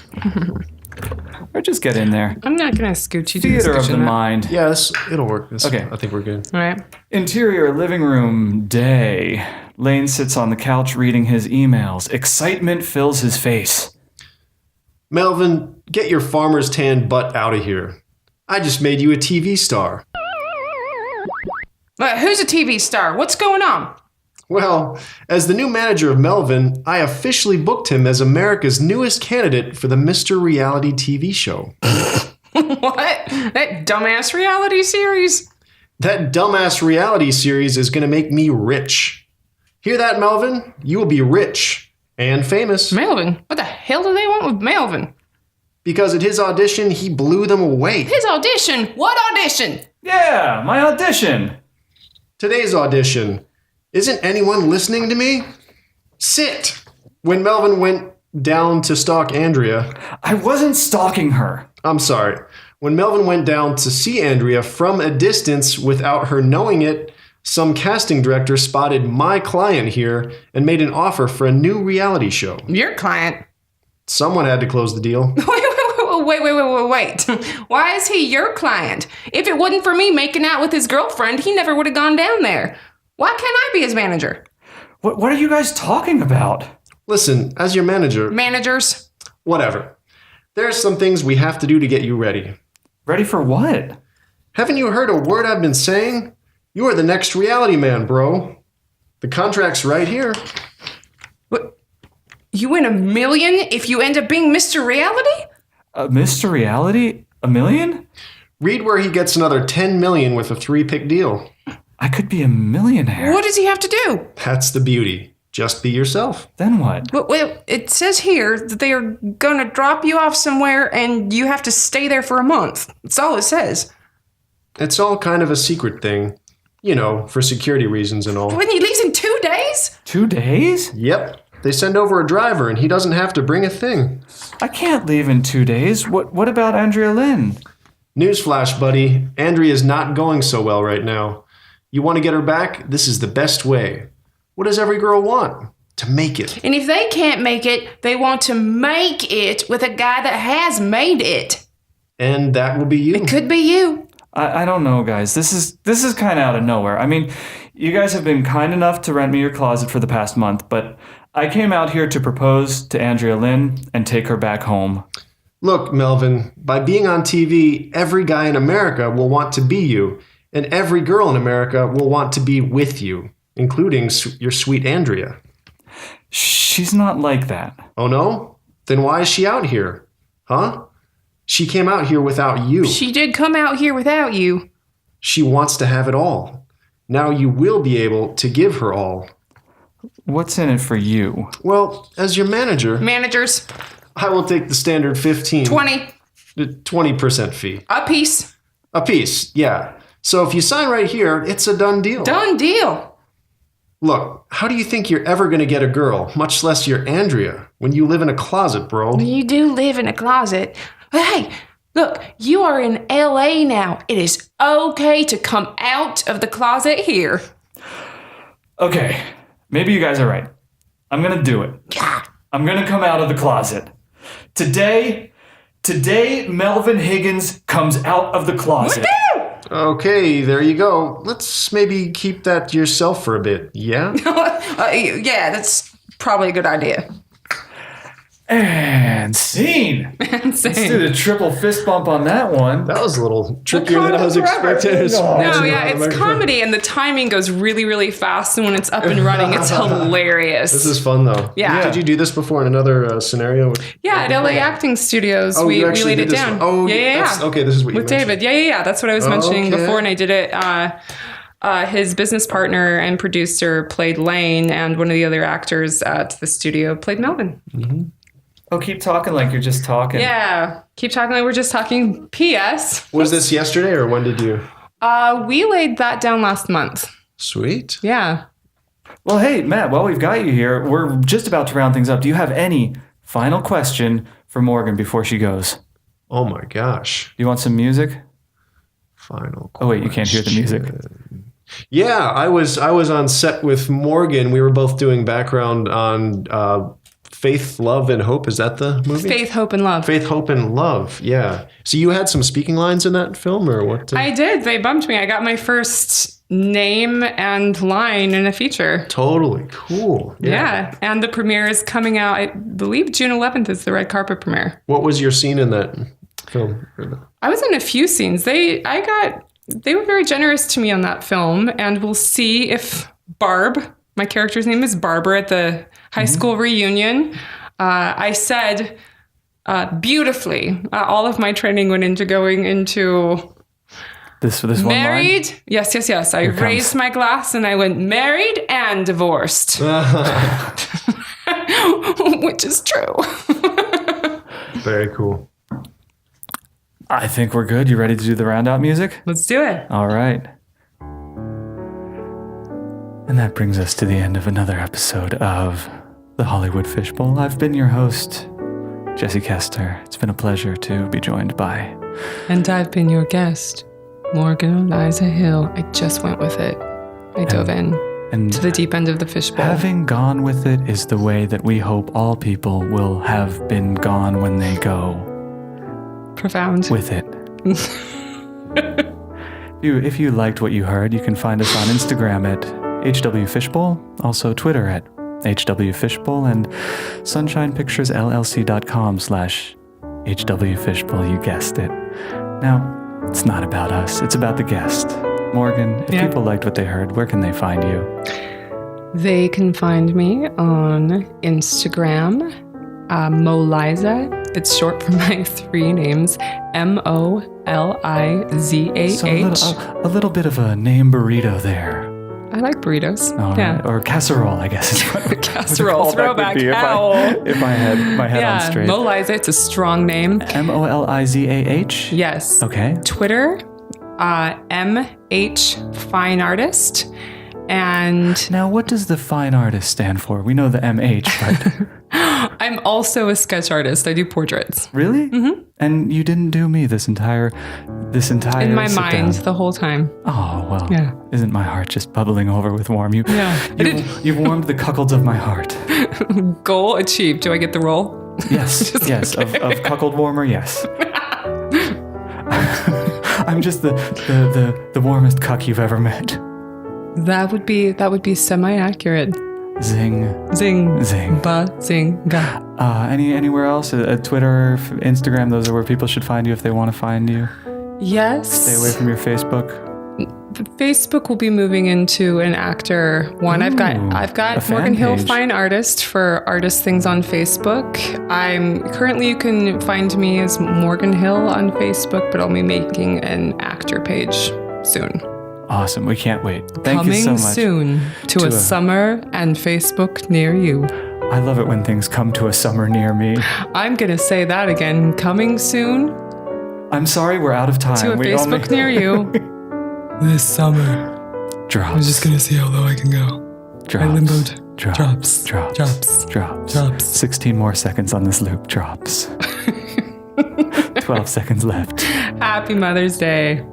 Or just get in there.
I'm not gonna scooch you.
Theater of the mind.
Yeah, it'll work.
Okay.
I think we're good.
All right.
Interior living room day. Lane sits on the couch reading his emails. Excitement fills his face.
Melvin, get your farmer's tan butt out of here. I just made you a TV star.
Who's a TV star? What's going on?
Well, as the new manager of Melvin, I officially booked him as America's newest candidate for the Mr. Reality TV show.
What? That dumbass reality series?
That dumbass reality series is going to make me rich. Hear that, Melvin? You will be rich and famous.
Melvin? What the hell do they want with Melvin?
Because at his audition, he blew them away.
His audition? What audition?
Yeah, my audition.
Today's audition. Isn't anyone listening to me? Sit. When Melvin went down to stalk Andrea.
I wasn't stalking her.
I'm sorry. When Melvin went down to see Andrea from a distance without her knowing it, some casting director spotted my client here and made an offer for a new reality show.
Your client?
Someone had to close the deal.
Wait. Why is he your client? If it wasn't for me making out with his girlfriend, he never would have gone down there. Why can't I be his manager?
What are you guys talking about?
Listen, as your manager...
Managers?
Whatever. There are some things we have to do to get you ready.
Ready for what?
Haven't you heard a word I've been saying? You are the next reality man, bro. The contract's right here.
What? You win $1 million if you end up being Mr. Reality?
Mr. Reality? $1 million?
Read where he gets another $10 million with a 3-pick deal.
I could be a millionaire.
What does he have to do?
That's the beauty. Just be yourself.
Then what?
Well, it says here that they are going to drop you off somewhere and you have to stay there for a month. That's all it says.
It's all kind of a secret thing. You know, for security reasons and all.
When he leaves in 2 days?
2 days?
Yep. They send over a driver and he doesn't have to bring a thing.
I can't leave in 2 days. What about Andrea Lynn?
Newsflash, buddy. Andrea's not going so well right now. You want to get her back? This is the best way. What does every girl want? To make it.
And if they can't make it, they want to make it with a guy that has made it.
And that will be you.
It could be you.
I don't know, guys. This is kind of out of nowhere. I mean, you guys have been kind enough to rent me your closet for the past month, but I came out here to propose to Andrea Lynn and take her back home.
Look, Melvin, by being on TV, every guy in America will want to be you, and every girl in America will want to be with you, including your sweet Andrea.
She's not like that.
Oh no? Then why is she out here? Huh? She came out here without you.
She did come out here without you.
She wants to have it all. Now you will be able to give her all.
What's in it for you?
Well, as your manager,
Managers,
I will take the standard 20% fee.
a piece.
A piece, yeah. So if you sign right here, it's a done deal.
Done deal.
Look, how do you think you're ever going to get a girl, much less your Andrea, when you live in a closet, bro?
You do live in a closet. But hey, look, you are in LA now. It is okay to come out of the closet here.
Okay, maybe you guys are right. I'm gonna do it.
Yeah.
I'm gonna come out of the closet. Today, Melvin Higgins comes out of the closet.
Okay, there you go. Let's maybe keep that to yourself for a bit, yeah?
Yeah, that's probably a good idea.
And scene. Let's do the triple fist bump on that one.
That was a little trickier than I was expecting.
No, yeah, it's comedy and the timing goes really, really fast. And when it's up and running, it's hilarious.
This is fun, though.
Yeah.
Did you do this before in another scenario?
Yeah, at LA Acting Studios,
Oh,
we
you actually
laid
did
it
this
down.
one. Oh,
yeah.
Okay, this is what you
With
mentioned.
David. Yeah. That's what I was mentioning
Okay.
before, and I did it. His business partner and producer played Lane, and one of the other actors at the studio played Melvin.
Mm-hmm.
Oh, keep talking like you're just talking.
Yeah, keep talking like we're just talking. P.S.
Was this yesterday, or when did you?
We laid that down last month.
Sweet.
Yeah.
Well, hey, Matt, while we've got you here, we're just about to round things up. Do you have any final question for Morgan before she goes?
Oh my gosh.
Do you want some music?
Final question.
Oh, wait, you can't hear the music.
Yeah, I was on set with Morgan. We were both doing background on Faith, Love, and Hope. Is that the movie?
Faith, Hope, and Love.
Faith, Hope, and Love. Yeah. So you had some speaking lines in that film, or what?
I did. They bumped me. I got my first name and line in a feature.
Totally cool.
Yeah. And the premiere is coming out, I believe June 11th is the red carpet premiere.
What was your scene in that film?
I was in a few scenes. They were very generous to me on that film, and we'll see if Barb, my character's name is Barbara, at the high school reunion, I said beautifully, all of my training went into going into
This one line?
married. Yes. I raised my glass and I went married and divorced, which is true.
Very cool.
I think we're good. You ready to do the roundout music?
Let's do it.
All right. And that brings us to the end of another episode of the Hollywood Fishbowl. I've been your host, Jesse Kester. It's been a pleasure to be joined by...
And I've been your guest, Morgan Eliza Hill. I just went with it. I dove in
and
to the deep end of the fishbowl.
having gone with it is the way that we hope all people will have been gone when they go
Profound.
with it. If you liked what you heard, you can find us on Instagram at HW Fishbowl, also Twitter at HW Fishbowl, and sunshinepicturesllc.com/HW Fishbowl. You guessed it. Now, it's not about us. It's about the guest. Morgan, if people liked what they heard, where can they find you?
They can find me on Instagram, Moliza, It's short for my 3 names, Molizah.
So a little bit of a name burrito there.
I like burritos.
All
yeah.
right. Or casserole, I guess. Is what
Casserole,
what the callback would
throwback,
be
owl.
if I had my head on straight.
Molizah, it's a strong name.
Molizah?
Yes.
Okay.
Twitter, MH Fine Artist. And
Now, what does the fine artist stand for? We know the MH, but...
I'm also a sketch artist. I do portraits.
Really? Mm-hmm. And you didn't do me this entire
In my
sit
mind
down.
the whole time.
Oh, well.
Yeah.
Isn't my heart just bubbling over with warm? You've warmed the cuckolds of my heart.
Goal achieved. Do I get the role?
Yes, yes.
Okay.
Of cuckold warmer, yes. I'm just the warmest cuck you've ever met.
That would be semi-accurate.
Zing.
Zing.
Zing.
Ba-zing-ga.
Anywhere else? Twitter, Instagram, those are where people should find you if they want to find you.
Yes.
Stay away from your Facebook.
Facebook will be moving into an actor one. I've got
a fan
Morgan Hill
page.
Fine Artist for artist things on Facebook. You can find me as Morgan Hill on Facebook, but I'll be making an actor page soon.
Awesome. We can't wait. Thank you so much.
Coming soon to a summer and Facebook near you.
I love it when things come to a summer near me.
I'm going to say that again. Coming soon
I'm sorry, we're out of time.
to a Facebook near you. This summer.
Drops.
I'm just going to see how low I can go.
Drops.
I limboed.
Drops.
Drops.
Drops.
Drops.
Drops.
Drops.
16 more seconds on this loop. Drops. 12 seconds left.
Happy Mother's Day.